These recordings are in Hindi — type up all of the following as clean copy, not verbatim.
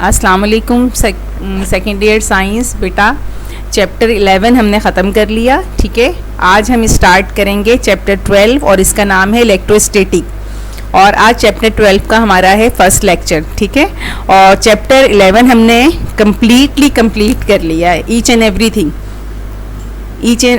अस्सलाम वालेकुम। सेकेंड ईयर साइंस बेटा, चैप्टर 11 हमने ख़त्म कर लिया। ठीक है, आज हम स्टार्ट करेंगे चैप्टर 12 और इसका नाम है इलेक्ट्रोस्टैटिक। और आज चैप्टर 12 का हमारा है फर्स्ट लेक्चर। ठीक है, और चैप्टर 11 हमने कंप्लीट कर लिया है। ईच एंड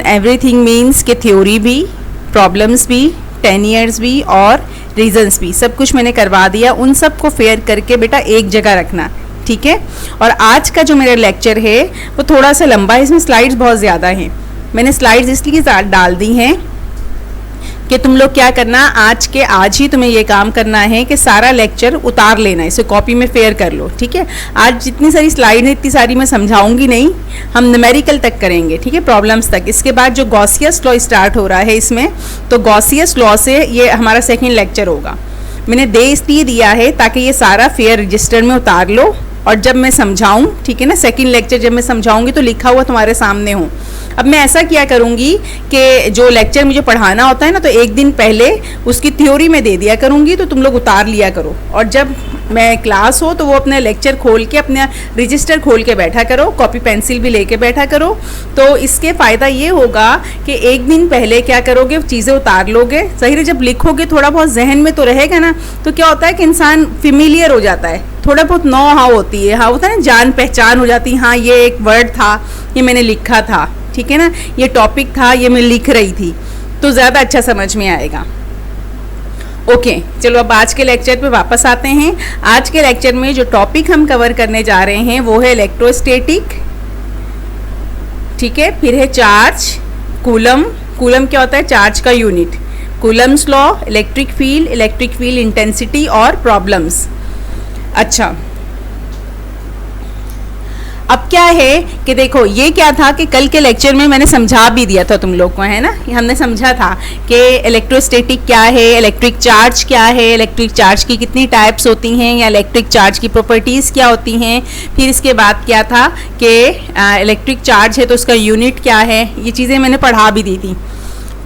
एवरीथिंग मीन्स के थ्योरी भी, प्रॉब्लम्स भी, 10 ईयर्स भी और रीजंस भी, सब कुछ मैंने करवा दिया। उन सब को फेयर करके बेटा एक जगह रखना। ठीक है, और आज का जो मेरा लेक्चर है वो थोड़ा सा लंबा है, इसमें स्लाइड्स बहुत ज़्यादा हैं। मैंने स्लाइड्स इसलिए डाल दी हैं कि तुम लोग क्या करना, आज ही तुम्हें ये काम करना है कि सारा लेक्चर उतार लेना, इसे कॉपी में फेयर कर लो। ठीक है, आज जितनी सारी स्लाइड है इतनी सारी मैं समझाऊंगी नहीं, हम न्यूमेरिकल तक करेंगे। ठीक है, प्रॉब्लम्स तक। इसके बाद जो गॉसियस लॉ स्टार्ट हो रहा है इसमें, तो गॉसियस लॉ से ये हमारा सेकेंड लेक्चर होगा। मैंने इसलिए दिया है ताकि ये सारा फेयर रजिस्टर में उतार लो, और जब मैं समझाऊं, ठीक है ना, सेकंड लेक्चर जब मैं समझाऊंगी तो लिखा हुआ तुम्हारे सामने हो। अब मैं ऐसा किया करूंगी कि जो लेक्चर मुझे पढ़ाना होता है ना, तो एक दिन पहले उसकी थ्योरी में दे दिया करूंगी, तो तुम लोग उतार लिया करो। और जब मैं क्लास हो तो वो अपना लेक्चर खोल के, अपना रजिस्टर खोल के बैठा करो, कॉपी पेंसिल भी लेके बैठा करो। तो इसके फ़ायदा ये होगा कि एक दिन पहले क्या करोगे, चीज़ें उतार लोगे। सही, जब लिखोगे थोड़ा बहुत जहन में तो रहेगा ना, तो क्या होता है कि इंसान फेमिलियर हो जाता है, थोड़ा बहुत नो हाउ होती है, हाँ होता है ना, जान पहचान हो जाती है। हाँ, ये एक वर्ड था, ये मैंने लिखा था, ठीक है ना, ये टॉपिक था, ये मैं लिख रही थी, तो ज़्यादा अच्छा समझ में आएगा। ओके, चलो अब आज के लेक्चर पे वापस आते हैं। आज के लेक्चर में जो टॉपिक हम कवर करने जा रहे हैं वो है इलेक्ट्रोस्टैटिक। ठीक है, फिर है चार्ज, कूलम। कूलम क्या होता है? चार्ज का unit. Coulomb's law, electric field intensity और प्रॉब्लम्स। अच्छा, अब क्या है कि देखो, ये क्या था कि कल के लेक्चर में मैंने समझा भी दिया था तुम लोग को, है ना। हमने समझा था कि इलेक्ट्रोस्टैटिक क्या है, इलेक्ट्रिक चार्ज क्या है, इलेक्ट्रिक चार्ज की कितनी टाइप्स होती हैं, या इलेक्ट्रिक चार्ज की प्रॉपर्टीज़ क्या होती हैं। फिर इसके बाद क्या था कि इलेक्ट्रिक चार्ज है तो उसका यूनिट क्या है, ये चीज़ें मैंने पढ़ा भी दी थी।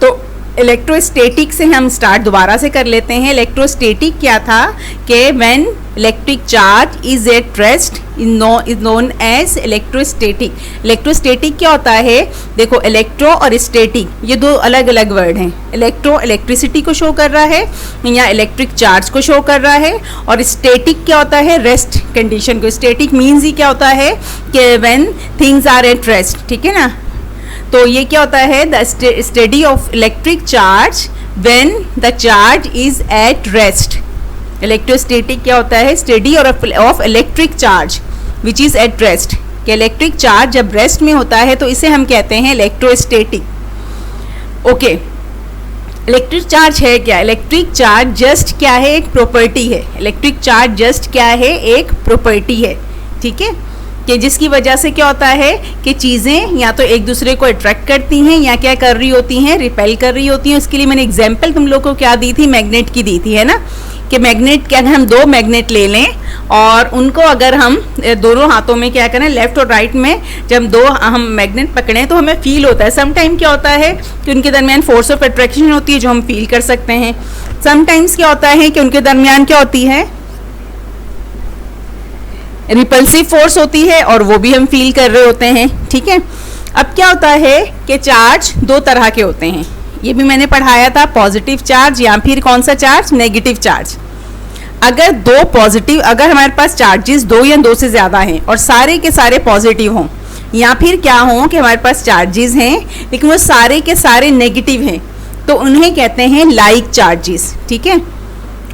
तो इलेक्ट्रोस्टैटिक से हम स्टार्ट दोबारा से कर लेते हैं। इलेक्ट्रोस्टैटिक क्या था कि when electric charge is at rest is known as electrostatic. Electrostatic क्या होता है? देखो, इलेक्ट्रो और स्टैटिक ये दो अलग अलग वर्ड हैं। इलेक्ट्रो इलेक्ट्रिसिटी को शो कर रहा है या इलेक्ट्रिक चार्ज को शो कर रहा है, और स्टैटिक क्या होता है? रेस्ट कंडीशन को। स्टैटिक मीन्स ही क्या होता है कि when things are at rest. ठीक है ना, तो ये क्या होता है? The study of electric charge when the charge is at rest. Electrostatic क्या होता है? Study of electric charge which is at rest. कि इलेक्ट्रिक चार्ज जब रेस्ट में होता है तो इसे हम कहते हैं इलेक्ट्रोस्टैटिक। ओके, इलेक्ट्रिक चार्ज है क्या? इलेक्ट्रिक चार्ज जस्ट क्या है? एक प्रॉपर्टी है। इलेक्ट्रिक चार्ज जस्ट क्या है? एक प्रॉपर्टी है। ठीक है, कि जिसकी वजह से क्या होता है कि चीज़ें या तो एक दूसरे को अट्रैक्ट करती हैं या क्या कर रही होती हैं, रिपेल कर रही होती हैं। उसके लिए मैंने एग्जांपल तुम लोग को क्या दी थी? मैग्नेट की दी थी, है ना। कि मैग्नेट के अगर हम दो मैग्नेट ले लें और उनको अगर हम दोनों हाथों में क्या करें, लेफ्ट और राइट में, जब हम मैग्नेट पकड़ें तो हमें फील होता है। समटाइम क्या होता है कि उनके दरमियान फोर्स ऑफ अट्रैक्शन होती है जो हम फील कर सकते हैं। समटाइम्स क्या होता है कि उनके दरमियान क्या होती है? रिपल्सिव फोर्स होती है, और वो भी हम फील कर रहे होते हैं। ठीक है, अब क्या होता है कि चार्ज दो तरह के होते हैं, ये भी मैंने पढ़ाया था। पॉजिटिव चार्ज या फिर कौन सा चार्ज? Negative charge. अगर हमारे पास चार्जेस दो या दो से ज़्यादा हैं और सारे के सारे पॉजिटिव हों, या फिर क्या हों कि हमारे पास चार्जेस हैं लेकिन वो सारे के सारे नेगेटिव हैं, तो उन्हें कहते हैं लाइक चार्जेस। ठीक है,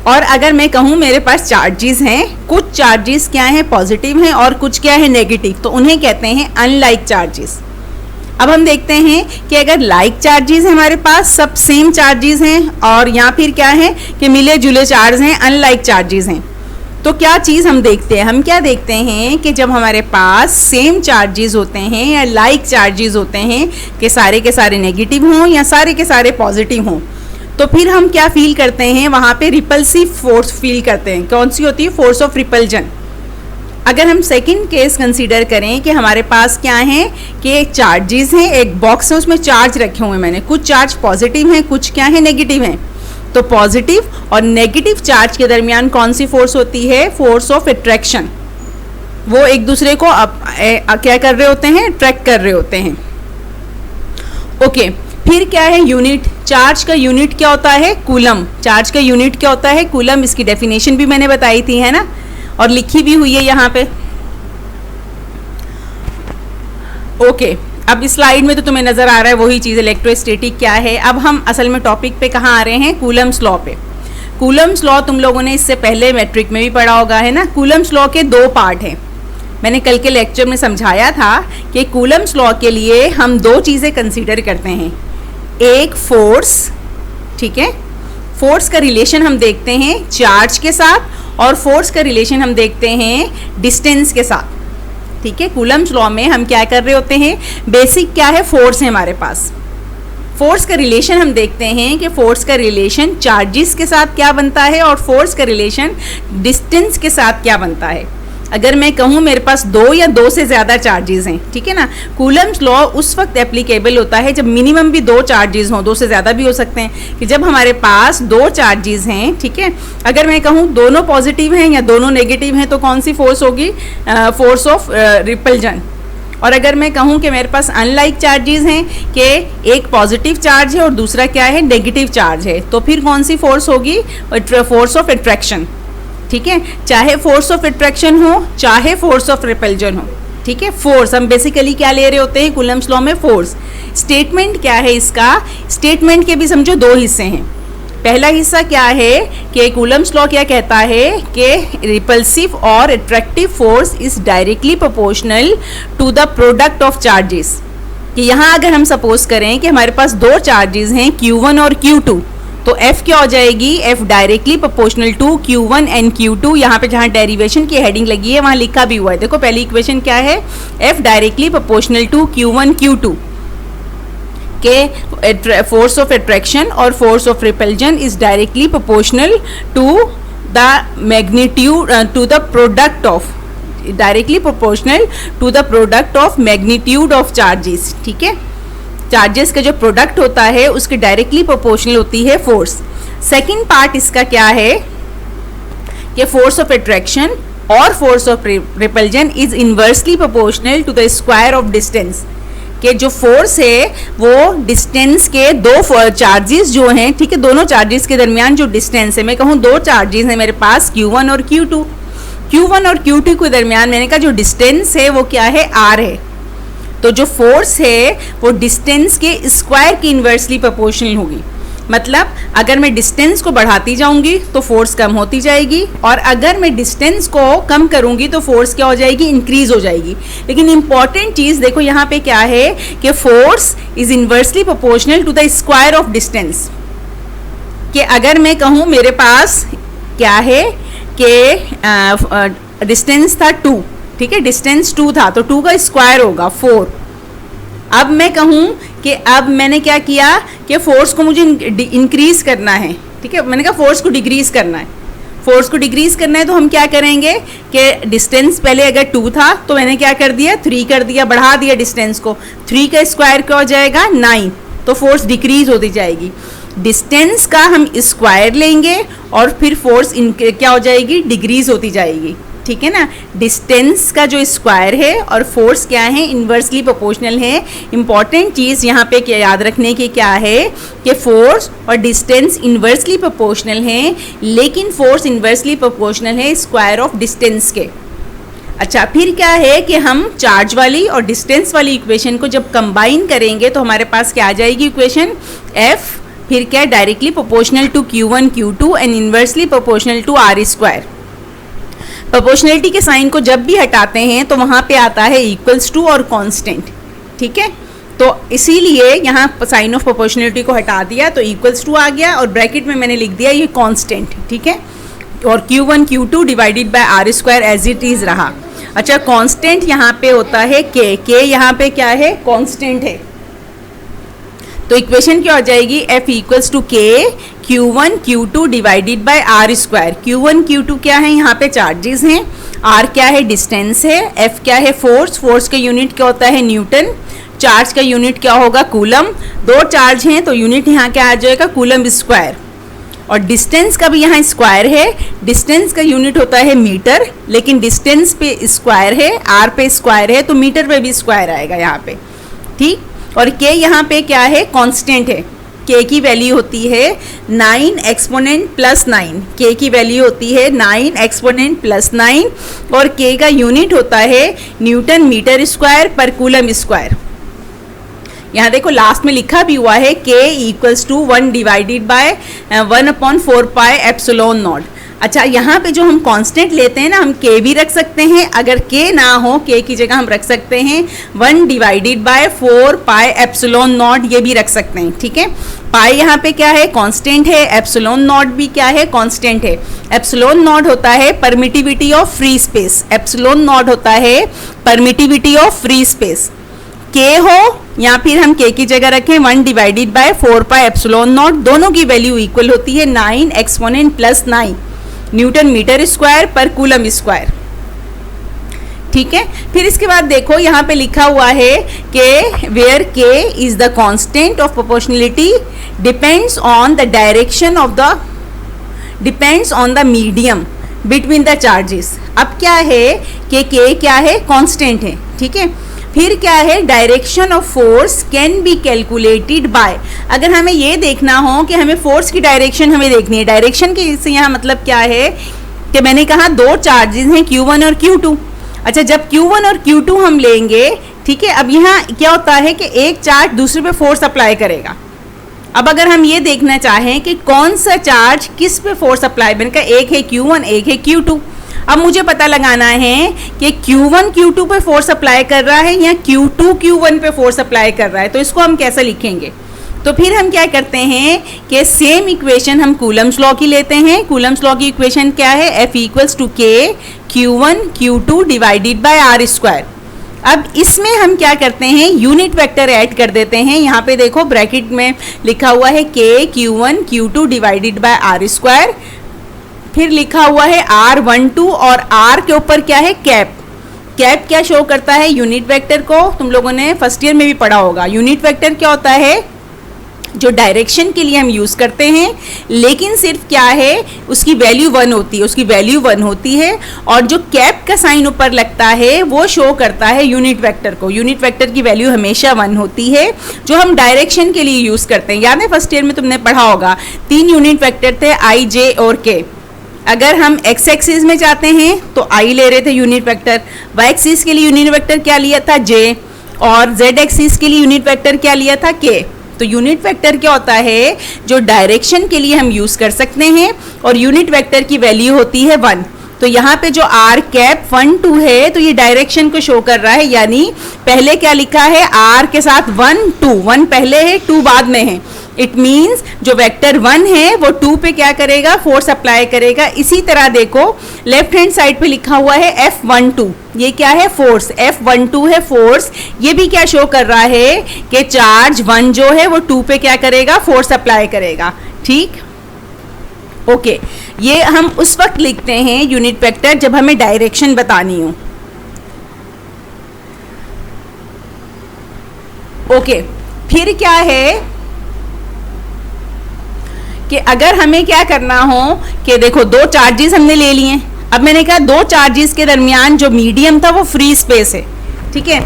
और अगर मैं कहूँ मेरे पास चार्जेस हैं, कुछ चार्जेस क्या हैं? पॉजिटिव हैं और कुछ क्या है? नेगेटिव, तो उन्हें कहते हैं अनलाइक चार्जेस। अब हम देखते हैं कि अगर लाइक चार्जेस हैं, हमारे पास सब सेम चार्जेस हैं, और या फिर क्या है कि मिले जुले चार्ज हैं, अनलाइक चार्जेस हैं, तो क्या चीज़ हम देखते हैं? हम क्या देखते हैं कि जब हमारे पास सेम चार्जेस होते हैं या लाइक चार्जेस होते हैं कि सारे के सारे नेगेटिव हों या सारे के सारे पॉजिटिव हों, तो फिर हम क्या फील करते हैं? वहाँ पे रिपल्सिव फोर्स फील करते हैं। कौन सी होती है? Force of repulsion. अगर हम सेकंड केस कंसीडर करें कि हमारे पास क्या है कि चार्जेस हैं, एक बॉक्स है उसमें चार्ज रखे हुए हैं मैंने, कुछ चार्ज पॉजिटिव हैं, कुछ क्या है? नेगेटिव हैं। तो पॉजिटिव और नेगेटिव चार्ज के दरमियान कौन सी फोर्स होती है? Force of attraction. वो एक दूसरे को क्या कर रहे होते हैं, ट्रैक कर रहे होते हैं। ओके, फिर क्या है यूनिट, चार्ज का यूनिट क्या होता है, कूलम। चार्ज का यूनिट क्या होता है, कूलम। इसकी डेफिनेशन भी मैंने बताई थी, है ना, और लिखी भी हुई है यहाँ पे। ओके, अब इस स्लाइड में तो तुम्हें नजर आ रहा है वही चीज, इलेक्ट्रोस्टैटिक क्या है। अब हम असल में टॉपिक पे कहाँ आ रहे हैं, कूलम्स लॉ पे। कूलम्स लॉ तुम लोगों ने इससे पहले मैट्रिक में भी पढ़ा होगा, है ना। कूलम्स लॉ के दो पार्ट हैं। मैंने कल के लेक्चर में समझाया था कि कूलम्स लॉ के लिए हम दो चीज़ें कंसीडर करते हैं, एक फोर्स, ठीक है, फोर्स का रिलेशन हम देखते हैं चार्ज के साथ, और फोर्स का रिलेशन हम देखते हैं डिस्टेंस के साथ, ठीक है। कूलम्स लॉ में हम क्या कर रहे होते हैं, बेसिक क्या है, फोर्स है हमारे पास। फोर्स का रिलेशन हम देखते हैं कि फोर्स का रिलेशन चार्जेस के साथ क्या बनता है और फोर्स का रिलेशन डिस्टेंस के साथ क्या बनता है। अगर मैं कहूँ मेरे पास दो या दो से ज़्यादा चार्जेस हैं, ठीक है ना, कूलम्स लॉ उस वक्त एप्लीकेबल होता है जब मिनिमम भी दो चार्जेस हों, दो से ज़्यादा भी हो सकते हैं, कि जब हमारे पास दो चार्जेस हैं, ठीक है। अगर मैं कहूँ दोनों पॉजिटिव हैं या दोनों नेगेटिव हैं तो कौन सी फोर्स होगी, फोर्स ऑफ रिपल्जन। और अगर मैं कहूँ कि मेरे पास अनलाइक चार्जेस हैं कि एक पॉजिटिव चार्ज है और दूसरा क्या है, नेगेटिव चार्ज है, तो फिर कौन सी फोर्स होगी, फोर्स ऑफ अट्रैक्शन, ठीक है। चाहे फोर्स ऑफ अट्रैक्शन हो चाहे फोर्स ऑफ रिपल्जन हो, ठीक है। फोर्स हम बेसिकली क्या ले रहे होते हैं कूलम्स लॉ में, फोर्स। स्टेटमेंट क्या है इसका, स्टेटमेंट के भी समझो दो हिस्से हैं। पहला हिस्सा क्या है कि कूलम्स लॉ क्या कहता है कि रिपल्सिव और attractive force is directly proportional to the product of charges. कि यहाँ अगर हम सपोज करें कि हमारे पास दो चार्जेस हैं Q1 और Q2, तो F क्या हो जाएगी, F directly proportional to Q1 and Q2। यहाँ पे जहाँ डेरिवेशन की हेडिंग लगी है वहाँ लिखा भी हुआ है, देखो पहली इक्वेशन क्या है, F directly proportional to Q1 Q2 के फोर्स ऑफ अट्रैक्शन और force of repulsion is directly proportional to the magnitude to the product of, directly proportional to the product of magnitude of charges, ठीक है। चार्जेस का जो प्रोडक्ट होता है उसके डायरेक्टली प्रोपोर्शनल होती है फोर्स। सेकंड पार्ट इसका क्या है कि फोर्स ऑफ अट्रैक्शन और force of repulsion is inversely proportional to the square of distance. कि जो फोर्स है वो डिस्टेंस के दो चार्जेस जो हैं, ठीक है, दोनों चार्जेस के दरमियान जो डिस्टेंस है, मैं कहूँ दो चार्जेस हैं मेरे पास Q1 और Q2, Q1 और Q2 के दरमियान मैंने कहा जो डिस्टेंस है वो क्या है, R है। तो जो फोर्स है वो डिस्टेंस के स्क्वायर की इन्वर्सली प्रोपोर्शनल होगी। मतलब अगर मैं डिस्टेंस को बढ़ाती जाऊंगी तो फोर्स कम होती जाएगी, और अगर मैं डिस्टेंस को कम करूंगी तो फोर्स क्या हो जाएगी, इंक्रीज हो जाएगी। लेकिन इंपॉर्टेंट चीज़ देखो यहाँ पे क्या है कि force is inversely proportional to the square of distance. कि अगर मैं कहूँ मेरे पास क्या है कि डिस्टेंस था 2, ठीक है, डिस्टेंस 2 था तो 2 का स्क्वायर होगा 4। अब मैं कहूँ कि अब मैंने क्या किया कि फोर्स को मुझे इंक्रीज करना है, ठीक है, मैंने कहा फोर्स को डिक्रीज करना है। फोर्स को डिक्रीज करना है तो हम क्या करेंगे कि डिस्टेंस पहले अगर 2 था तो मैंने क्या कर दिया, 3 कर दिया, बढ़ा दिया डिस्टेंस को। 3 का स्क्वायर क्या हो जाएगा, 9, तो फोर्स डिक्रीज होती जाएगी। डिस्टेंस का हम स्क्वायर लेंगे और फिर फोर्स क्या हो जाएगी, डिक्रीज होती जाएगी, ठीक है ना। डिस्टेंस का जो स्क्वायर है और फोर्स क्या है, इन्वर्सली प्रोपोर्शनल है। इंपॉर्टेंट चीज़ यहाँ पे क्या याद रखने की क्या है कि फोर्स और डिस्टेंस इन्वर्सली प्रोपोर्शनल है, लेकिन फोर्स इन्वर्सली प्रोपोर्शनल है स्क्वायर ऑफ डिस्टेंस के। अच्छा, फिर क्या है कि हम चार्ज वाली और डिस्टेंस वाली इक्वेशन को जब कंबाइन करेंगे तो हमारे पास क्या आ जाएगी इक्वेशन, F फिर क्या directly proportional to Q1 Q2 and inversely proportional to R square. Proportionality के साइन को जब भी हटाते हैं तो वहाँ पे आता है इक्वल्स टू और कांस्टेंट, ठीक है। तो इसीलिए यहाँ साइन ऑफ प्रोपोर्शनलिटी को हटा दिया तो इक्वल्स टू आ गया और ब्रैकेट में मैंने लिख दिया ये कांस्टेंट, ठीक है, और Q1 Q2 divided by R square as it is रहा। अच्छा, कांस्टेंट यहाँ पे होता है K यहाँ पे क्या है, कांस्टेंट है। तो इक्वेशन क्या हो जाएगी, F equals to K Q1 Q2 divided by R square. Q1 Q2 क्या है, यहाँ पे चार्जेस हैं, R क्या है, डिस्टेंस है, F क्या है, फोर्स, फोर्स का यूनिट क्या होता है, न्यूटन, चार्ज का यूनिट क्या होगा, कूलम। दो चार्ज हैं तो यूनिट यहाँ क्या आ जाएगा, कूलम स्क्वायर। और डिस्टेंस का भी यहाँ स्क्वायर है, डिस्टेंस का यूनिट होता है मीटर, लेकिन डिस्टेंस पे स्क्वायर है, आर पे स्क्वायर है, तो मीटर पे भी स्क्वायर आएगा यहाँ पे, ठीक। और के यहाँ पे क्या है, कांस्टेंट है, के की वैल्यू होती है 9 एक्सपोनेंट प्लस 9, के की वैल्यू होती है 9 एक्सपोनेंट प्लस 9, और के का यूनिट होता है न्यूटन मीटर स्क्वायर पर कूलम स्क्वायर। यहाँ देखो लास्ट में लिखा भी हुआ है k equals to 1 divided by 1/4 pi epsilon naught. अच्छा, यहाँ पे जो हम कांस्टेंट लेते हैं ना, हम k भी रख सकते हैं, अगर k ना हो k की जगह हम रख सकते हैं 1 divided by 4 pi epsilon naught, ये भी रख सकते हैं, ठीक है। पाई यहाँ पे क्या है, कांस्टेंट है, एप्सिलॉन नॉट भी क्या है, कांस्टेंट है। एप्सिलॉन नॉट होता है permittivity of free space, epsilon not होता है permittivity of free space. k हो या फिर हम k की जगह रखें 1 divided by 4 pi epsilon naught, दोनों की वैल्यू इक्वल होती है 9 exponent plus 9 newton metre square पर कूलम स्क्वायर, ठीक है। फिर इसके बाद देखो यहाँ पे लिखा हुआ है कि where k is the constant of proportionality depends on the direction of the medium between the charges. अब क्या है कि k क्या है, कांस्टेंट है, ठीक है। फिर क्या है, direction of force can be calculated by, अगर हमें ये देखना हो कि हमें फोर्स की डायरेक्शन हमें देखनी है, डायरेक्शन के से यहाँ मतलब क्या है कि मैंने कहा दो चार्जेस हैं Q1 और Q2। अच्छा, जब Q1 और Q2 हम लेंगे, ठीक है, अब यहाँ क्या होता है कि एक चार्ज दूसरे पे फोर्स अप्लाई करेगा। अब अगर हम ये देखना चाहें कि कौन सा चार्ज किस पे फोर्स अप्लाई, मैंने कहा एक है Q1 एक है Q2, अब मुझे पता लगाना है कि Q1 Q2 पे फोर्स अप्लाई कर रहा है या Q2 Q1 पे फोर्स अप्लाई कर रहा है, तो इसको हम कैसे लिखेंगे। तो फिर हम क्या करते हैं कि सेम इक्वेशन हम कूलम्स लॉ की लेते हैं। कूलम्स लॉ की इक्वेशन क्या है, F equals to K Q1 Q2 divided by R square. अब इसमें हम क्या करते हैं, यूनिट वेक्टर ऐड कर देते हैं। यहाँ पे देखो ब्रैकेट में लिखा हुआ है K Q1 Q2 divided by R square, फिर लिखा हुआ है R12 और R के ऊपर क्या है, कैप। कैप क्या शो करता है, यूनिट वेक्टर को तुम लोगों ने फर्स्ट ईयर में भी पढ़ा होगा। यूनिट वेक्टर क्या होता है, जो डायरेक्शन के लिए हम यूज़ करते हैं, लेकिन सिर्फ क्या है, उसकी वैल्यू 1 होती है, उसकी वैल्यू 1 होती है, और जो कैप का साइन ऊपर लगता है वो शो करता है यूनिट वेक्टर को। यूनिट वेक्टर की वैल्यू हमेशा 1 होती है, जो हम डायरेक्शन के लिए यूज़ करते हैं। याद है फर्स्ट ईयर में तुमने पढ़ा होगा, 3 यूनिट वेक्टर थे, I, J और K। अगर हम x एक्सिस में जाते हैं तो I ले रहे थे यूनिट वेक्टर, y एक्सिस के लिए यूनिट वेक्टर क्या लिया था, J, और z एक्सिस के लिए यूनिट वेक्टर क्या लिया था, K। तो यूनिट वेक्टर क्या होता है, जो डायरेक्शन के लिए हम यूज़ कर सकते हैं, और यूनिट वेक्टर की वैल्यू होती है 1। तो यहाँ पे जो R कैप 1 2 है, तो ये डायरेक्शन को शो कर रहा है, यानी पहले क्या लिखा है, R के साथ 1 2, 1 पहले है 2 बाद में है। इट मीन्स जो वेक्टर 1 है वो 2 पे क्या करेगा, फोर्स अप्लाई करेगा। इसी तरह देखो लेफ्ट हैंड साइड पे लिखा हुआ है F12, ये क्या है, फोर्स। F12 है फोर्स, ये भी क्या शो कर रहा है कि चार्ज 1 जो है वो 2 पे क्या करेगा, फोर्स अप्लाई करेगा, ठीक। ओके, ये हम उस वक्त लिखते हैं यूनिट वेक्टर जब हमें डायरेक्शन बतानी हो। ओके, फिर क्या है कि अगर हमें क्या करना हो कि देखो दो चार्जेस हमने ले लिए, अब मैंने कहा दो चार्जेस के दरमियान जो मीडियम था वो फ्री स्पेस है, ठीक है।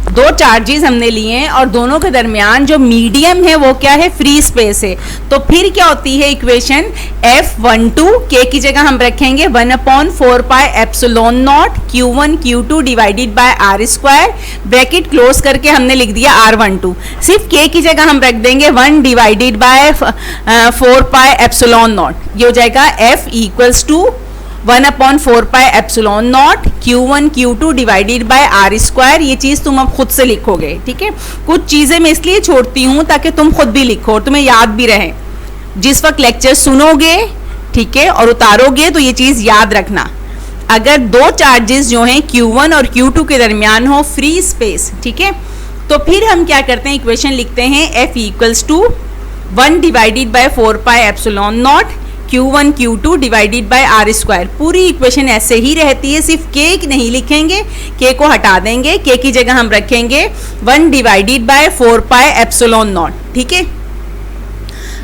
दो चार्जेस हमने लिए हैं और दोनों के दरमियान जो मीडियम है वो क्या है, फ्री स्पेस है। तो फिर क्या होती है इक्वेशन, F12 K की जगह हम रखेंगे 1/4 pi epsilon naught Q1 Q2 divided by R square, bracket close करके हमने लिख दिया R12। सिर्फ K की जगह हम रख देंगे 1 divided by 4 pi epsilon naught, ये हो जाएगा F equals to 1/4 pi epsilon naught Q1 Q2 divided by R square. ये चीज़ तुम अब खुद से लिखोगे, ठीक है। कुछ चीज़ें मैं इसलिए छोड़ती हूँ ताकि तुम खुद भी लिखो, तुम्हें याद भी रहे। जिस वक्त लेक्चर सुनोगे, ठीक है, और उतारोगे तो ये चीज़ याद रखना। अगर दो चार्जेस जो हैं Q1 और Q2 के दरमियान हो फ्री स्पेस, ठीक है, तो फिर हम क्या करते हैं, इक्वेशन लिखते हैं F equals to 1 divided by 4 pi epsilon naught Q1 Q2 divided by R square. पूरी इक्वेशन ऐसे ही रहती है, सिर्फ K नहीं लिखेंगे, K को हटा देंगे, K की जगह हम रखेंगे 1 divided by 4 pi epsilon not, ठीक है।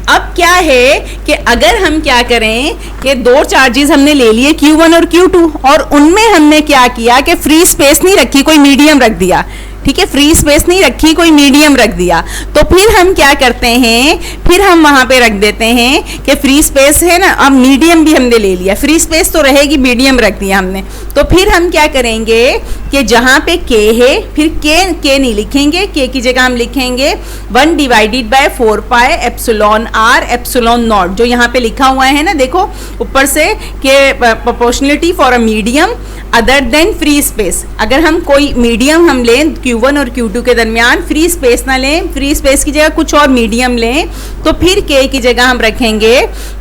अब क्या है कि अगर हम क्या करें कि दो चार्जेस हमने ले लिए Q1 और Q2 और उनमें हमने क्या किया कि फ्री स्पेस नहीं रखी, कोई मीडियम रख दिया, ठीक है, फ्री स्पेस नहीं रखी, कोई मीडियम रख दिया, तो फिर हम क्या करते हैं, फिर हम वहां पे रख देते हैं कि फ्री स्पेस है ना, अब मीडियम भी हमने ले लिया, फ्री स्पेस तो रहेगी, मीडियम रख दिया हमने, तो फिर हम क्या करेंगे कि जहां पे k है फिर k नहीं लिखेंगे, k की जगह हम लिखेंगे 1 divided by 4 pi epsilon r epsilon not, जो यहाँ पे लिखा हुआ है ना, देखो ऊपर से कि proportionality for a medium other than free space. अगर हम कोई मीडियम हम लें Q1 और Q2 के दरमियान, फ्री स्पेस ना लें, फ्री स्पेस की जगह कुछ और मीडियम लें, तो फिर k की जगह हम रखेंगे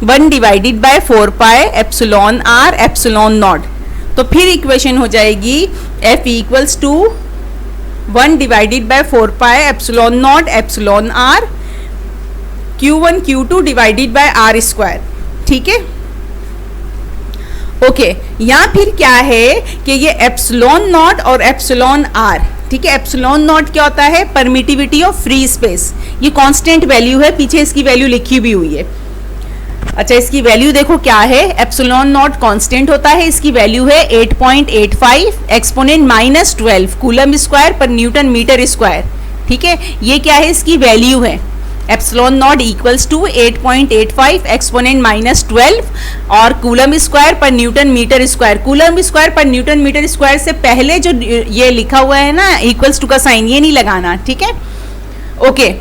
1 divided by 4 pi epsilon r epsilon naught, तो फिर इक्वेशन हो जाएगी f equals to 1 divided by 4 pi epsilon naught epsilon r Q1 Q2 divided by r square, ठीक है, ओके। या फिर क्या है कि ये एप्सिलॉन नॉट और एप्सिलॉन r, ठीक है, एप्सिलॉन नॉट क्या होता है, परमिटिविटी ऑफ फ्री स्पेस, ये कांस्टेंट वैल्यू है, पीछे इसकी वैल्यू लिखी भी हुई है। अच्छा, इसकी वैल्यू देखो क्या है, एप्सिलॉन नॉट कांस्टेंट होता है, इसकी वैल्यू है 8.85 एक्सपोनेंट -12 कूलम स्क्वायर पर न्यूटन मीटर स्क्वायर, ठीक है, ये क्या है, इसकी वैल्यू है। Epsilon naught equals to 8.85 exponent -12 और कूलम स्क्वायर पर newton metre square, coulomb square पर न्यूटन मीटर स्क्वायर से पहले जो ये लिखा हुआ है ना इक्वल्स टू का साइन, ये नहीं लगाना, ठीक है, ओके।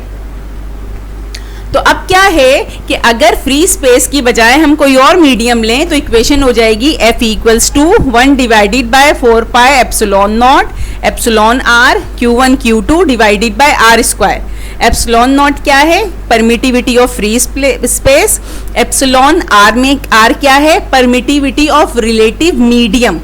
तो अब क्या है कि अगर फ्री स्पेस की बजाय हम कोई और मीडियम लें तो इक्वेशन हो जाएगी f equals to 1 divided by 4 pi epsilon naught epsilon r Q1 Q2 divided by r square. Epsilon naught क्या है, permittivity of free space, epsilon r में r क्या है, परमिटिविटी ऑफ रिलेटिव मीडियम,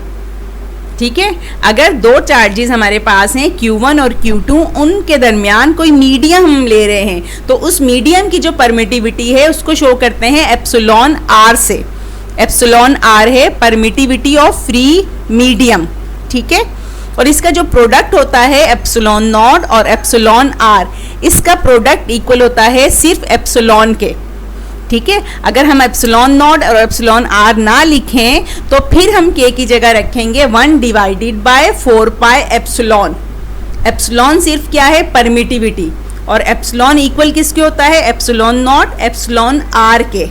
ठीक है। अगर दो चार्जेस हमारे पास हैं Q1 और Q2, उनके दरमियान कोई मीडियम हम ले रहे हैं तो उस मीडियम की जो परमिटिविटी है उसको शो करते हैं एप्सिलॉन r से। एप्सिलॉन r है परमिटिविटी ऑफ फ्री मीडियम, ठीक है, और इसका जो प्रोडक्ट होता है एप्सिलॉन नॉट और एप्सिलॉन r, इसका प्रोडक्ट इक्वल होता है सिर्फ एप्सिलॉन के, ठीक है। अगर हम एप्सिलॉन नॉट और एप्सिलॉन r ना लिखें तो फिर हम k की जगह रखेंगे 1 divided by 4 pi epsilon. Epsilon सिर्फ क्या है, परमिटिविटी, और एप्सिलॉन इक्वल किसके होता है, एप्सिलॉन नॉट एप्सिलॉन r के।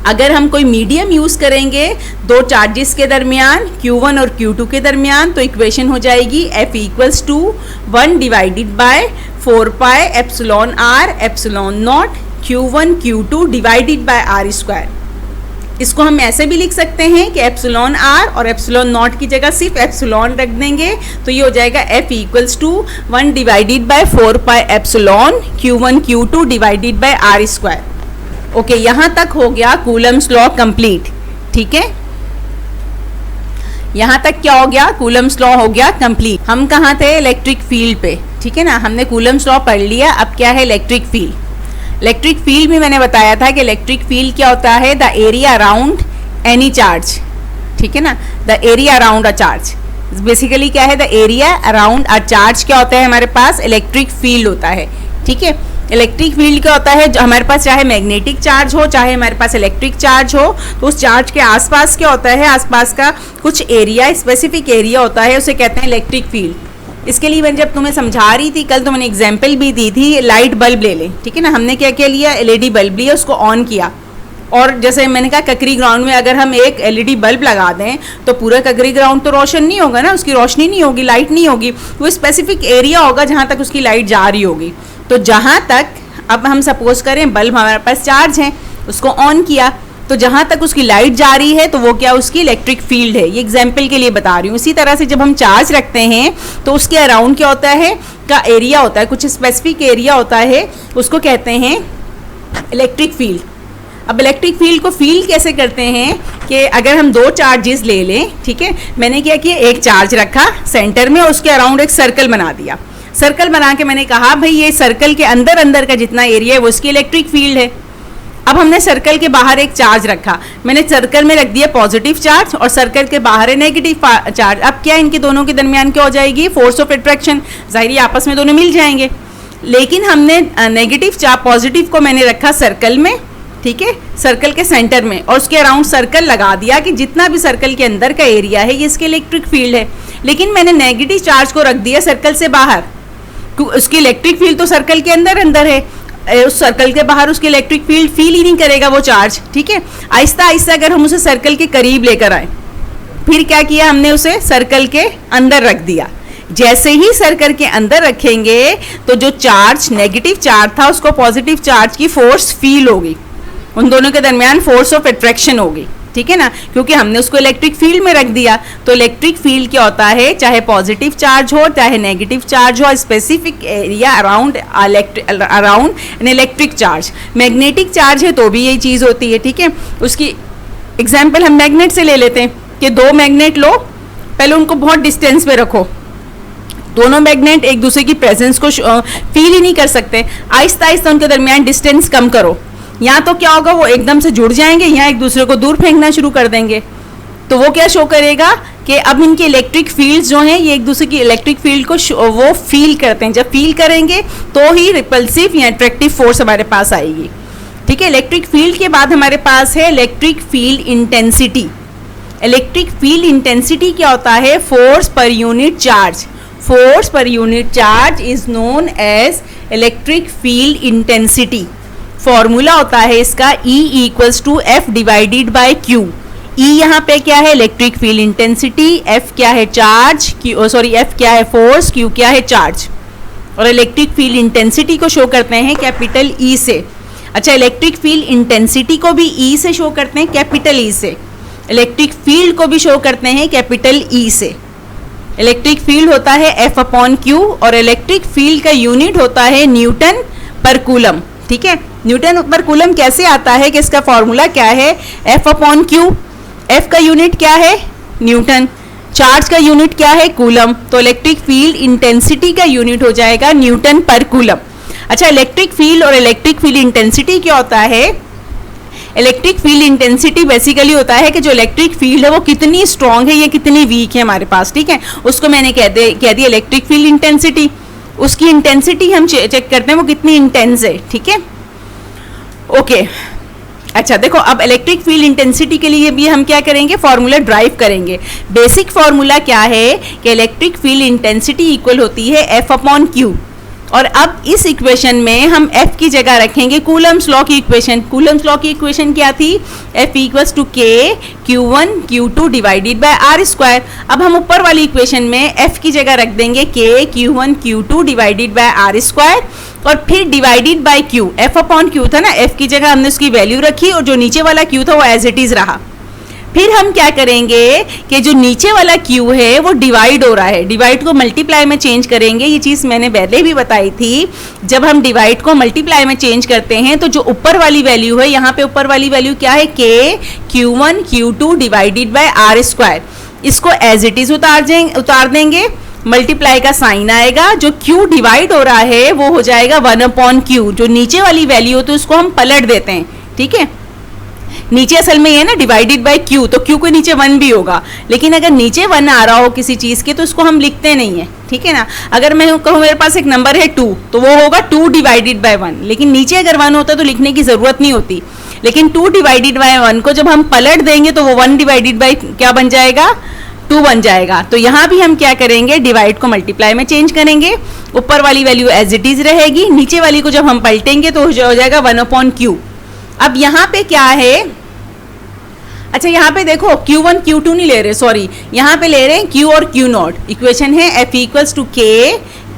अगर हम कोई मीडियम यूज करेंगे दो चार्जेस के दरमियान Q1 और Q2 के दरमियान, तो इक्वेशन हो जाएगी f equals to 1 divided by 4 pi epsilon r epsilon naught Q1 Q2 divided by r square. इसको हम ऐसे भी लिख सकते हैं कि एप्सिलॉन r और एप्सिलॉन नॉट की जगह सिर्फ एप्सिलॉन रख देंगे, तो ये हो जाएगा f equals to 1 divided by 4 pi epsilon Q1 Q2 divided by r square. Okay, यहाँ तक हो गया कूलम्स लॉ कंप्लीट, ठीक है, यहाँ तक क्या हो गया, कूलम्स लॉ हो गया कंप्लीट। हम कहाँ थे, इलेक्ट्रिक फील्ड पे, ठीक है ना, हमने कूलम्स लॉ पढ़ लिया। अब क्या है, इलेक्ट्रिक फील्ड। इलेक्ट्रिक फील्ड में मैंने बताया था कि इलेक्ट्रिक फील्ड क्या होता है, the area around any charge, ठीक है ना, the area around a charge. Basically क्या है, the area around a charge क्या होता है, हमारे पास इलेक्ट्रिक फील्ड होता है, ठीक है। इलेक्ट्रिक फील्ड क्या होता है, जो हमारे पास चाहे मैग्नेटिक चार्ज हो चाहे हमारे पास इलेक्ट्रिक चार्ज हो, तो उस चार्ज के आसपास क्या होता है, आसपास का कुछ एरिया, स्पेसिफिक एरिया होता है, उसे कहते हैं इलेक्ट्रिक फील्ड। इसके लिए मैंने जब तुम्हें समझा रही थी कल, तो मैंने एग्जाम्पल भी दी थी, लाइट बल्ब ले लें, ठीक है ना, हमने क्या क्या लिया, LED बल्ब लिया, उसको ऑन किया, और जैसे मैंने कहा ककरी ग्राउंड में अगर हम एक LED बल्ब लगा दें तो पूरा ककरी ग्राउंड तो रोशन नहीं होगा ना, उसकी रोशनी नहीं होगी, लाइट नहीं होगी, वो स्पेसिफिक एरिया होगा जहाँ तक उसकी लाइट जा रही होगी। तो जहाँ तक, अब हम सपोज करें बल्ब हमारे पास चार्ज है, उसको ऑन किया, तो जहाँ तक उसकी लाइट जा रही है तो वो क्या, उसकी इलेक्ट्रिक फील्ड है। ये एग्जाम्पल के लिए बता रही हूँ। इसी तरह से जब हम चार्ज रखते हैं तो उसके अराउंड क्या होता है, का एरिया होता है, कुछ स्पेसिफिक एरिया होता है, उसको कहते हैं इलेक्ट्रिक फील्ड। अब इलेक्ट्रिक फील्ड को फील कैसे करते हैं कि अगर हम दो चार्जेस ले लें, ठीक है, मैंने क्या किया, एक चार्ज रखा सेंटर में, उसके अराउंड एक सर्कल बना दिया। सर्कल बना के मैंने कहा भाई ये सर्कल के अंदर अंदर का जितना एरिया है वो उसकी इलेक्ट्रिक फील्ड है। अब हमने सर्कल के बाहर एक चार्ज रखा, मैंने सर्कल में रख दिया पॉजिटिव चार्ज और सर्कल के बाहर है नेगेटिव चार्ज। अब क्या इनके दोनों के दरमियान क्या हो जाएगी, फोर्स ऑफ अट्रैक्शन, जाहिर आपस में दोनों मिल जाएंगे। लेकिन हमने नेगेटिव चार्ज, पॉजिटिव को मैंने रखा सर्कल में, ठीक है, सर्कल के सेंटर में, और उसके अराउंड सर्कल लगा दिया कि जितना भी सर्कल के अंदर का एरिया है ये इसके इलेक्ट्रिक फील्ड है। लेकिन मैंने नेगेटिव चार्ज को रख दिया सर्कल से बाहर, उसकी इलेक्ट्रिक फील्ड तो सर्कल के अंदर अंदर है, उस सर्कल के बाहर उसकी इलेक्ट्रिक फील्ड फील ही नहीं करेगा वो चार्ज, ठीक है। आहिस्ता आहिस्ता अगर हम उसे सर्कल के करीब लेकर आए, फिर क्या किया हमने, उसे सर्कल के अंदर रख दिया। जैसे ही सर्कल के अंदर रखेंगे तो जो चार्ज नेगेटिव चार्ज था उसको पॉजिटिव चार्ज की फोर्स फील होगी, उन दोनों के दरमियान फोर्स ऑफ अट्रैक्शन होगी, ठीक है ना, क्योंकि हमने उसको इलेक्ट्रिक फील्ड में रख दिया। तो इलेक्ट्रिक फील्ड क्या होता है, चाहे पॉजिटिव चार्ज हो चाहे नेगेटिव चार्ज हो, specific area around an electric charge. Magnetic charge है तो भी यही चीज़ होती है, ठीक है। उसकी एग्जाम्पल हम मैग्नेट से ले लेते हैं कि दो मैग्नेट लो, पहले उनको बहुत डिस्टेंस पे रखो, दोनों मैग्नेट एक दूसरे की प्रेजेंस को फील ही नहीं कर सकते, आहिस्ता आहिस्ता उनके दरमियान डिस्टेंस कम करो, यहाँ तो क्या होगा, वो एकदम से जुड़ जाएंगे, यहाँ एक दूसरे को दूर फेंकना शुरू कर देंगे। तो वो क्या शो करेगा कि अब इनके इलेक्ट्रिक फील्ड्स जो हैं ये एक दूसरे की इलेक्ट्रिक फील्ड को वो फील करते हैं। जब फील करेंगे तो ही रिपल्सिव या अट्रैक्टिव फोर्स हमारे पास आएगी, ठीक है। इलेक्ट्रिक फील्ड के बाद हमारे पास है electric field intensity. Electric field intensity क्या होता है, फोर्स पर यूनिट चार्ज। फोर्स पर unit charge is known as electric field intensity. Formula होता है इसका E equals to F divided by Q। E यहाँ पे क्या है, इलेक्ट्रिक फील्ड इंटेंसिटी, F क्या है चार्ज, F क्या है फोर्स, Q क्या है चार्ज। और इलेक्ट्रिक फील्ड इंटेंसिटी को शो करते हैं कैपिटल E से। अच्छा, इलेक्ट्रिक फील्ड इंटेंसिटी को भी E से शो करते हैं, कैपिटल E से। इलेक्ट्रिक फील्ड को भी शो करते हैं कैपिटल E से। इलेक्ट्रिक फील्ड होता है F अपॉन Q और इलेक्ट्रिक फील्ड का यूनिट होता है न्यूटन पर कूलम, ठीक है। न्यूटन पर कूलम कैसे आता है कि इसका फॉर्मूला क्या है, F अपॉन Q। F का यूनिट क्या है, न्यूटन, चार्ज का यूनिट क्या है, कूलम, तो इलेक्ट्रिक फील्ड इंटेंसिटी का यूनिट हो जाएगा न्यूटन पर कूलम। अच्छा, इलेक्ट्रिक फील्ड और इलेक्ट्रिक फील्ड इंटेंसिटी क्या होता है, इलेक्ट्रिक फील्ड इंटेंसिटी बेसिकली होता है कि जो इलेक्ट्रिक फील्ड है वो कितनी स्ट्रांग है या कितनी वीक है हमारे पास, ठीक है। उसको मैंने कह दिया इलेक्ट्रिक फील्ड इंटेंसिटी। उसकी इंटेंसिटी हम चेक करते हैं वो कितनी इंटेंस है, ठीक है, ओके। अच्छा देखो, अब इलेक्ट्रिक फील्ड इंटेंसिटी के लिए भी हम क्या करेंगे, फॉर्मूला ड्राइव करेंगे। बेसिक फॉर्मूला क्या है कि इलेक्ट्रिक फील्ड इंटेंसिटी इक्वल होती है F अपॉन Q। और अब इस इक्वेशन में हम F की जगह रखेंगे कूलम्स लॉ की इक्वेशन। कूलम्स लॉ की इक्वेशन क्या थी, F equals to K Q1 Q2 divided by R square. अब हम ऊपर वाली इक्वेशन में F की जगह रख देंगे K Q1 Q2 divided by R square और फिर divided by Q। F upon Q था ना, F की जगह हमने उसकी वैल्यू रखी और जो नीचे वाला Q था वो एज इट इज रहा। फिर हम क्या करेंगे कि जो नीचे वाला Q है वो डिवाइड हो रहा है, डिवाइड को मल्टीप्लाई में चेंज करेंगे। ये चीज़ मैंने पहले भी बताई थी, जब हम डिवाइड को मल्टीप्लाई में चेंज करते हैं तो जो ऊपर वाली वैल्यू है, यहाँ पे ऊपर वाली वैल्यू क्या है, K Q1 Q2 divided by R square. इसको एज इट इज उतार देंगे, मल्टीप्लाई का साइन आएगा, जो Q डिवाइड हो रहा है वो हो जाएगा 1 अपॉन Q। जो नीचे वाली वैल्यू हो तो उसको हम पलट देते हैं, ठीक है। नीचे असल में ये ना डिवाइडेड बाय Q, तो Q के नीचे 1 भी होगा, लेकिन अगर नीचे 1 आ रहा हो किसी चीज़ के तो उसको हम लिखते नहीं है, ठीक है ना। अगर मैं कहूँ मेरे पास एक नंबर है 2 तो वो होगा 2 डिवाइडेड बाय 1, लेकिन नीचे अगर 1 होता तो लिखने की ज़रूरत नहीं होती। लेकिन 2 डिवाइडेड बाय 1 को जब हम पलट देंगे तो वो 1 डिवाइडेड बाय क्या बन जाएगा, 2 बन जाएगा। तो यहाँ भी हम क्या करेंगे, डिवाइड को मल्टीप्लाई में चेंज करेंगे, ऊपर वाली वैल्यू एज इट इज रहेगी, नीचे वाली को जब हम पलटेंगे तो हो जाएगा 1 अपॉन Q। अब यहाँ पे क्या है, अच्छा यहाँ पे देखो Q1 Q2 नहीं ले रहे, सॉरी, यहाँ पे ले रहे हैं Q और Q नॉट। इक्वेशन है F equals to K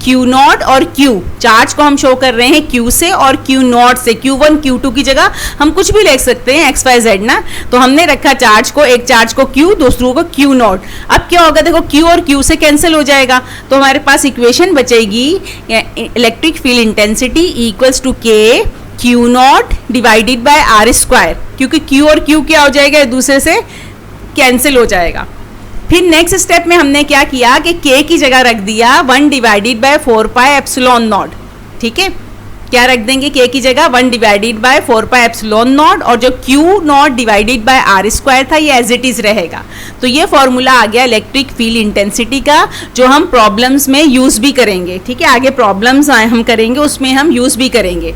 Q naught और Q। चार्ज को हम शो कर रहे हैं Q से और Q नॉट से। Q1 Q2 की जगह हम कुछ भी लिख सकते हैं, XYZ ना, तो हमने रखा चार्ज को, एक चार्ज को Q, दूसरों को Q नॉट। अब क्या होगा, देखो Q और Q से कैंसिल हो जाएगा, तो हमारे पास इक्वेशन बचेगी electric field intensity equals to K Q naught divided by R square, क्योंकि Q और Q क्या हो जाएगा, एक दूसरे से कैंसिल हो जाएगा। फिर नेक्स्ट स्टेप में हमने क्या किया कि K की जगह रख दिया 1 divided by 4 pi epsilon not, ठीक है। क्या रख देंगे k की जगह 1 divided by 4 pi epsilon naught, और जो q naught divided by r square था ये एज इट इज रहेगा। तो ये फॉर्मूला आ गया इलेक्ट्रिक फील्ड इंटेंसिटी का, जो हम प्रॉब्लम्स में यूज भी करेंगे। ठीक है, आगे प्रॉब्लम्स हम करेंगे उसमें हम यूज भी करेंगे।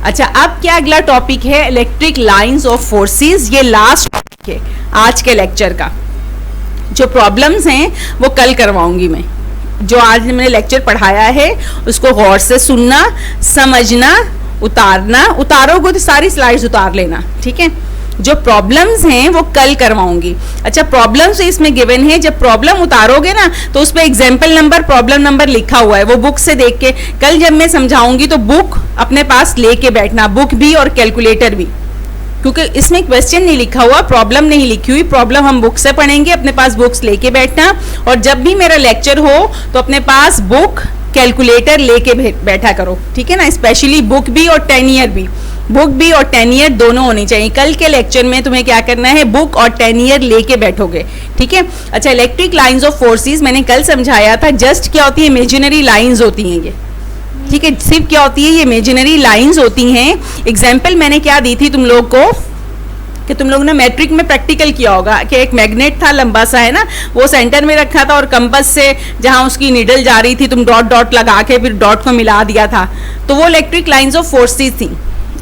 अच्छा, अब क्या अगला टॉपिक है, इलेक्ट्रिक लाइंस ऑफ फोर्सेस। ये लास्ट टॉपिक है आज के लेक्चर का। जो प्रॉब्लम्स हैं वो कल करवाऊंगी मैं। जो आज मैंने लेक्चर पढ़ाया है उसको गौर से सुनना, समझना, उतारना, उतारोगे तो सारी स्लाइड्स उतार लेना। ठीक है, जो प्रॉब्लम्स हैं वो कल करवाऊंगी। अच्छा, प्रॉब्लम्स इसमें गिवन है, जब प्रॉब्लम उतारोगे ना तो उस पर एग्जाम्पल नंबर, प्रॉब्लम नंबर लिखा हुआ है, वो बुक से देख के कल जब मैं समझाऊंगी तो बुक अपने पास लेके बैठना, बुक भी और कैलकुलेटर भी, क्योंकि इसमें क्वेश्चन नहीं लिखा हुआ, प्रॉब्लम नहीं लिखी हुई। प्रॉब्लम हम बुक से पढ़ेंगे, अपने पास बुक्स लेके बैठना, और जब भी मेरा लेक्चर हो तो अपने पास बुक कैलकुलेटर लेके बैठा करो। ठीक है ना, स्पेशली बुक भी और 10 ईयर भी, बुक भी और 10 ईयर दोनों होनी चाहिए। कल के लेक्चर में तुम्हें क्या करना है, बुक और 10 ईयर लेके बैठोगे। ठीक है। अच्छा, इलेक्ट्रिक लाइंस ऑफ फोर्सेस मैंने कल समझाया था, जस्ट क्या होती है, इमेजिनरी लाइंस होती हैं ये। ठीक है, सिर्फ क्या होती है, ये इमेजिनरी लाइंस होती हैं। एग्जाम्पल मैंने क्या दी थी तुम लोग को, कि तुम लोग ने मैट्रिक में प्रैक्टिकल किया होगा कि एक मैग्नेट था लंबा सा, है ना, वो सेंटर में रखा था और कंपास से जहां उसकी नीडल जा रही थी तुम डॉट डॉट लगा के फिर डॉट को मिला दिया था, तो वो इलेक्ट्रिक लाइंस ऑफ फोर्सेस थी।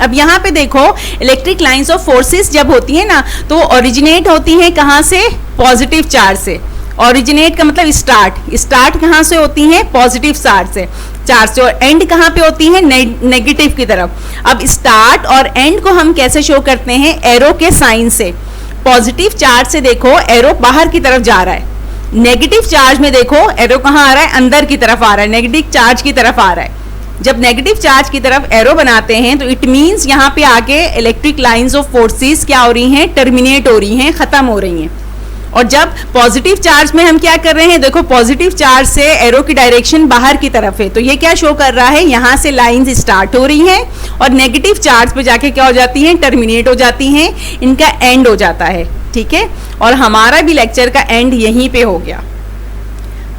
अब यहाँ पे देखो, इलेक्ट्रिक लाइंस ऑफ फोर्सेस जब होती है ना तो वो ओरिजिनेट होती हैं कहाँ से, पॉजिटिव चार्ज से। ओरिजिनेट का मतलब स्टार्ट कहाँ से होती हैं, पॉजिटिव चार्ज से, और एंड कहाँ पे होती है, नेगेटिव की तरफ। अब स्टार्ट और एंड को हम कैसे शो करते हैं, एरो के साइन से। पॉजिटिव चार्ज से देखो एरो बाहर की तरफ जा रहा है, नेगेटिव चार्ज में देखो एरो कहाँ आ रहा है, अंदर की तरफ आ रहा है, नेगेटिव चार्ज की तरफ आ रहा है। जब नेगेटिव चार्ज की तरफ एरो बनाते हैं तो इट मीन्स यहाँ पे आके इलेक्ट्रिक लाइंस ऑफ फोर्सेस क्या हो रही हैं, टर्मिनेट हो रही हैं, खत्म हो रही हैं। और जब पॉजिटिव चार्ज में हम क्या कर रहे हैं, देखो पॉजिटिव चार्ज से एरो की डायरेक्शन बाहर की तरफ है, तो ये क्या शो कर रहा है, यहाँ से लाइंस स्टार्ट हो रही हैं और नेगेटिव चार्ज पे जाके क्या हो जाती हैं, टर्मिनेट हो जाती हैं, इनका एंड हो जाता है। ठीक है, और हमारा भी लेक्चर का एंड यहीं पे हो गया।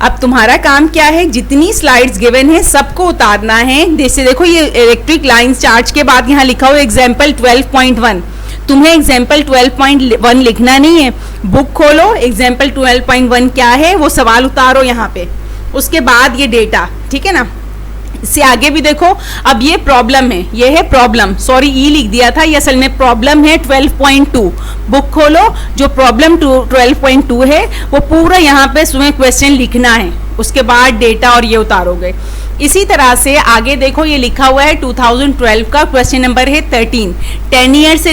अब तुम्हारा काम क्या है, जितनी स्लाइड्स गिवन है सबको उतारना है। जैसे देखो ये इलेक्ट्रिक लाइंस चार्ज के बाद यहाँ लिखा हुआ एग्जाम्पल 12.1, तुम्हें एग्जाम्पल 12.1 लिखना नहीं है, बुक खोलो, एग्जाम्पल 12.1 क्या है वो सवाल उतारो यहाँ पे, उसके बाद ये डेटा। ठीक है ना, इससे आगे भी देखो। अब ये प्रॉब्लम है, ये है प्रॉब्लम, सॉरी ई लिख दिया था, ये असल में प्रॉब्लम है 12.2। बुक खोलो, जो प्रॉब्लम 12.2 है वो पूरा यहाँ पे तुम्हें क्वेश्चन लिखना है, उसके बाद डेटा और ये उतारोगे। इसी तरह से आगे देखो, ये लिखा हुआ है 2012 का क्वेश्चन नंबर है 13, 10 ईयर से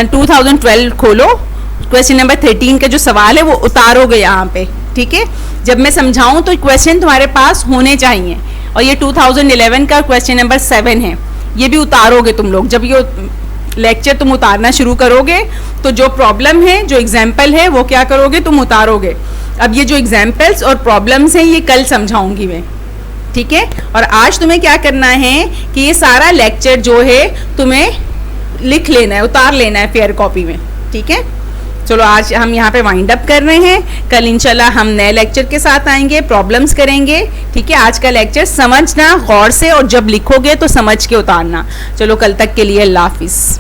2012 खोलो, क्वेश्चन नंबर 13 का जो सवाल है वो उतारोगे यहाँ पे। ठीक है, जब मैं समझाऊं तो क्वेश्चन तुम्हारे पास होने चाहिए। और ये 2011 का क्वेश्चन नंबर 7 है, ये भी उतारोगे तुम लोग। जब ये लेक्चर तुम उतारना शुरू करोगे तो जो प्रॉब्लम है, जो एग्जाम्पल है वो क्या करोगे, तुम उतारोगे। अब ये जो एग्जाम्पल्स और प्रॉब्लम्स हैं ये कल समझाऊंगी मैं। ठीक है, और आज तुम्हें क्या करना है कि ये सारा लेक्चर जो है तुम्हें लिख लेना है, उतार लेना है फेयर कॉपी में। ठीक है, चलो आज हम यहाँ पे वाइंड अप कर रहे हैं, कल इंशाल्लाह हम नए लेक्चर के साथ आएंगे, प्रॉब्लम्स करेंगे। ठीक है, आज का लेक्चर समझना गौर से, और जब लिखोगे तो समझ के उतारना। चलो कल तक के लिए अल्लाह हाफिज।